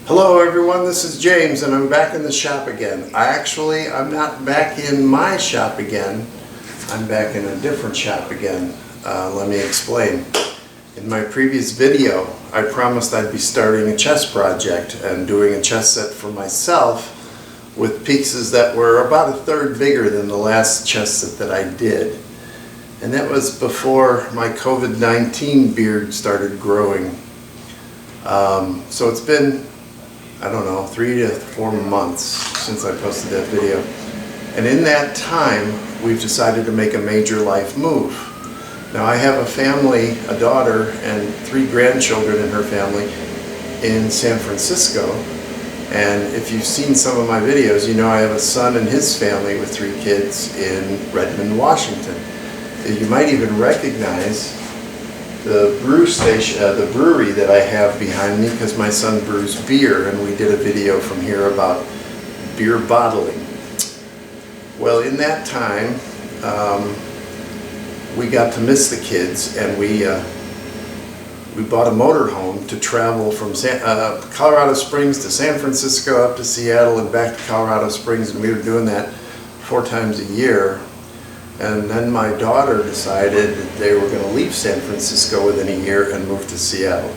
Hello everyone, this is James and I'm back in the shop again. I'm not back in my shop again. I'm back in a different shop again. Let me explain. In my previous video, I promised I'd be starting a chess project and doing a chess set for myself with pieces that were about a third bigger than the last chess set that I did. And that was before my COVID-19 beard started growing. So it's been, I don't know, 3 to 4 months since I posted that video. And in that time, we've decided to make a major life move. Now I have a family, a daughter, and 3 grandchildren in her family in San Francisco. And if you've seen some of my videos, you know I have a son and his family with 3 kids in Redmond, Washington. You might even recognize the brewery that I have behind me, because my son brews beer, and we did a video from here about beer bottling. Well, in that time, we got to miss the kids, and we bought a motorhome to travel from Colorado Springs to San Francisco, up to Seattle, and back to Colorado Springs, and we were doing that 4 times a year. And then my daughter decided that they were going to leave San Francisco within a year and move to Seattle.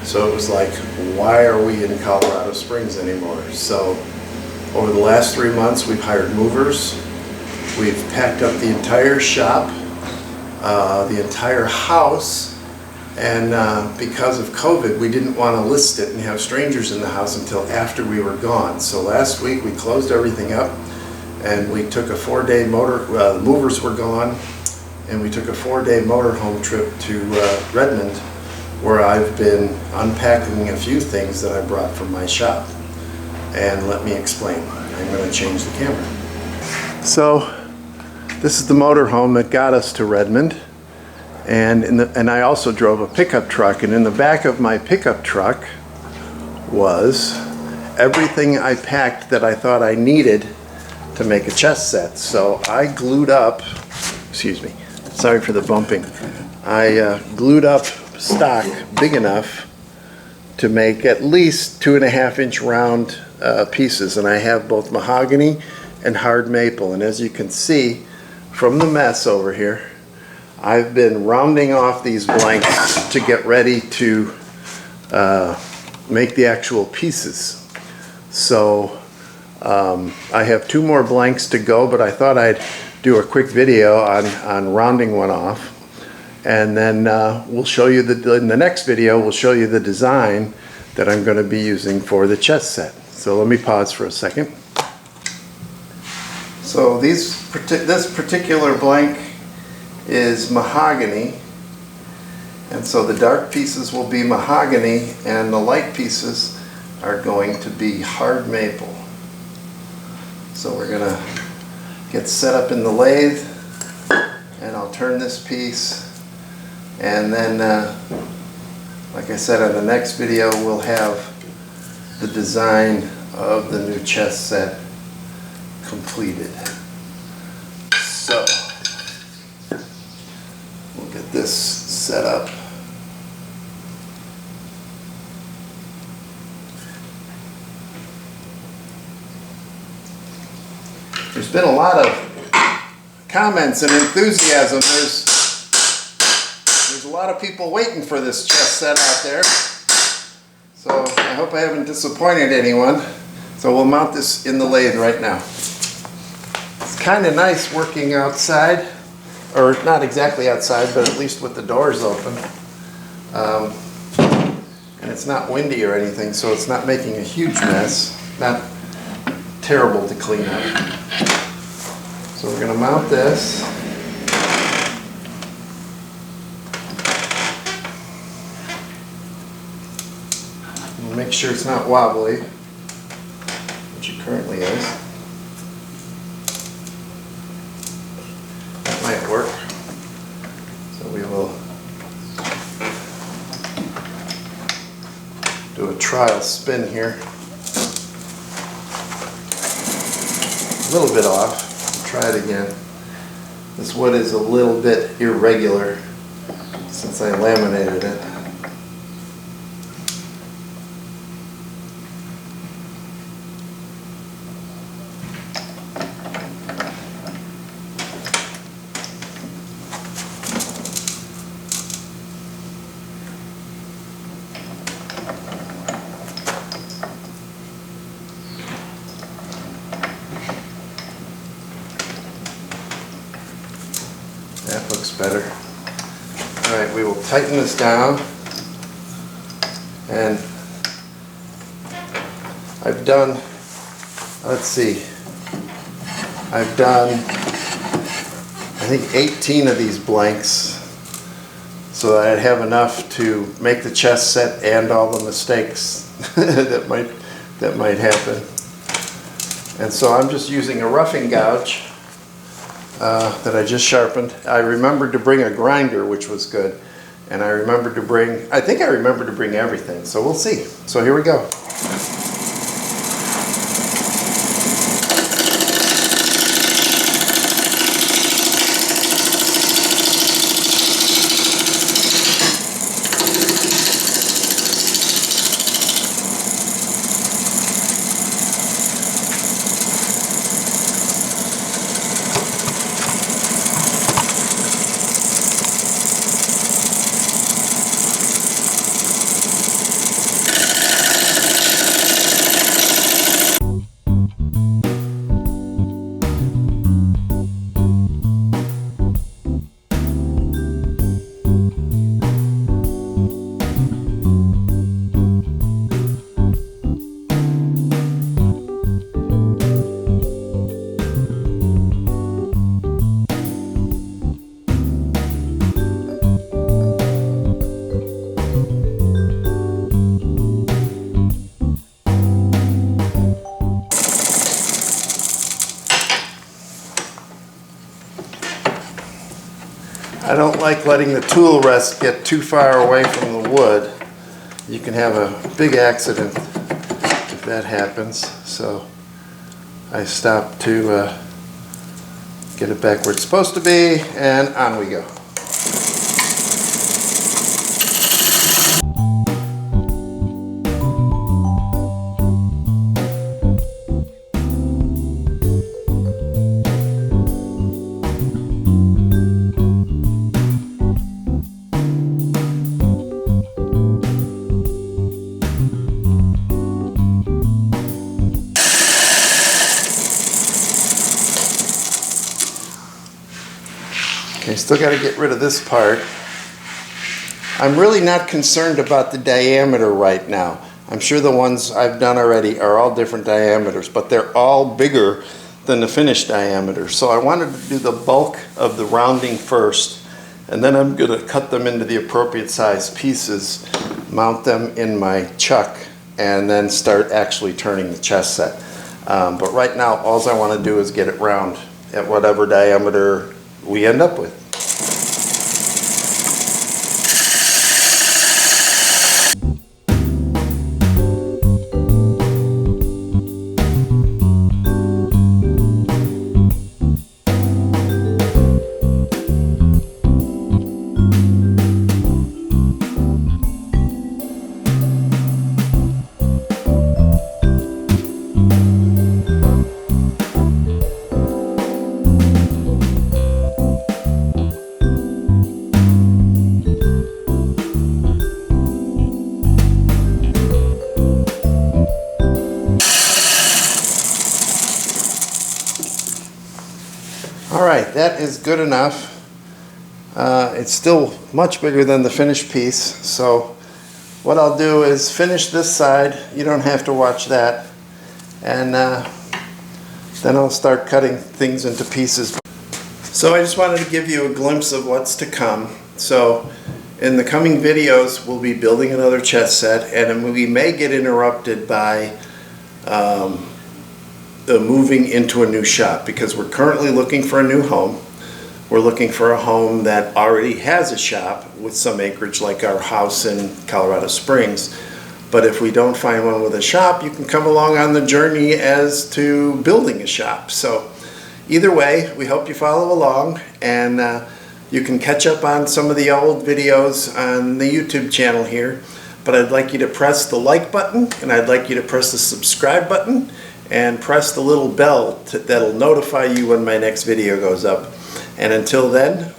So it was like, why are we in Colorado Springs anymore? So over the last 3 months, we've hired movers. We've packed up the entire shop, the entire house, and because of COVID, we didn't want to list it and have strangers in the house until after we were gone. So last week, we closed everything up. And we took a 4-day the movers were gone, and we took a 4-day motorhome trip to Redmond, where I've been unpacking a few things that I brought from my shop. And let me explain. I'm going to change the camera. So this is the motorhome that got us to Redmond, and I also drove a pickup truck, and in the back of my pickup truck was everything I packed that I thought I needed to make a chess set. So I glued up, excuse me, sorry for the bumping, I glued up stock big enough to make at least 2.5-inch round pieces, and I have both mahogany and hard maple. And as you can see from the mess over here, I've been rounding off these blanks to get ready to make the actual pieces. So I have 2 more blanks to go, but I thought I'd do a quick video on rounding one off, and then we'll show you in the next video we'll show you the design that I'm going to be using for the chess set. So let me pause for a second. So this particular blank is mahogany, and so the dark pieces will be mahogany and the light pieces are going to be hard maple. So we're going to get set up in the lathe, and I'll turn this piece, and then like I said, on the next video we'll have the design of the new chess set completed. So we'll get this set up. There's been a lot of comments and enthusiasm. There's a lot of people waiting for this chess set out there. So I hope I haven't disappointed anyone. So we'll mount this in the lathe right now. It's kind of nice working outside, or not exactly outside, but at least with the doors open. And it's not windy or anything, so it's not making a huge mess. Not terrible to clean up. So we're going to mount this. And make sure it's not wobbly, which it currently is. That might work. So we will do a trial spin here. A little bit off. Try it again. This wood is a little bit irregular since I laminated it. looks better. All right, we will tighten this down. And I've done, let's see, I've done, I think 18 of these blanks, so that I'd have enough to make the chess set and all the mistakes that might happen. And so I'm just using a roughing gouge that I just sharpened. I remembered to bring a grinder, which was good. And I remembered to bring, I think I remembered to bring everything. So we'll see. So here we go. I don't like letting the tool rest get too far away from the wood. You can have a big accident if that happens. So I stop to get it back where it's supposed to be, and on we go. Okay, still got to get rid of this part. I'm really not concerned about the diameter right now. I'm sure the ones I've done already are all different diameters, but they're all bigger than the finished diameter. So I wanted to do the bulk of the rounding first, and then I'm going to cut them into the appropriate size pieces, mount them in my chuck, and then start actually turning the chess set. But right now, all I want to do is get it round at whatever diameter we end up with. Alright, that is good enough. It's still much bigger than the finished piece, so what I'll do is finish this side. You don't have to watch that, and then I'll start cutting things into pieces. So I just wanted to give you a glimpse of what's to come. So in the coming videos we'll be building another chess set, and we may get interrupted by the moving into a new shop, because we're currently looking for a new home. We're looking for a home that already has a shop with some acreage, like our house in Colorado Springs. But if we don't find one with a shop, you can come along on the journey as to building a shop. So either way, we hope you follow along, and you can catch up on some of the old videos on the YouTube channel here. But I'd like you to press the like button, and I'd like you to press the subscribe button, and press the little bell that'll notify you when my next video goes up. And until then,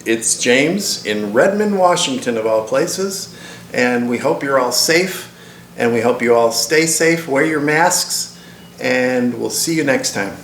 it's James in Redmond, Washington, of all places, and we hope you're all safe, and we hope you all stay safe, wear your masks, and we'll see you next time.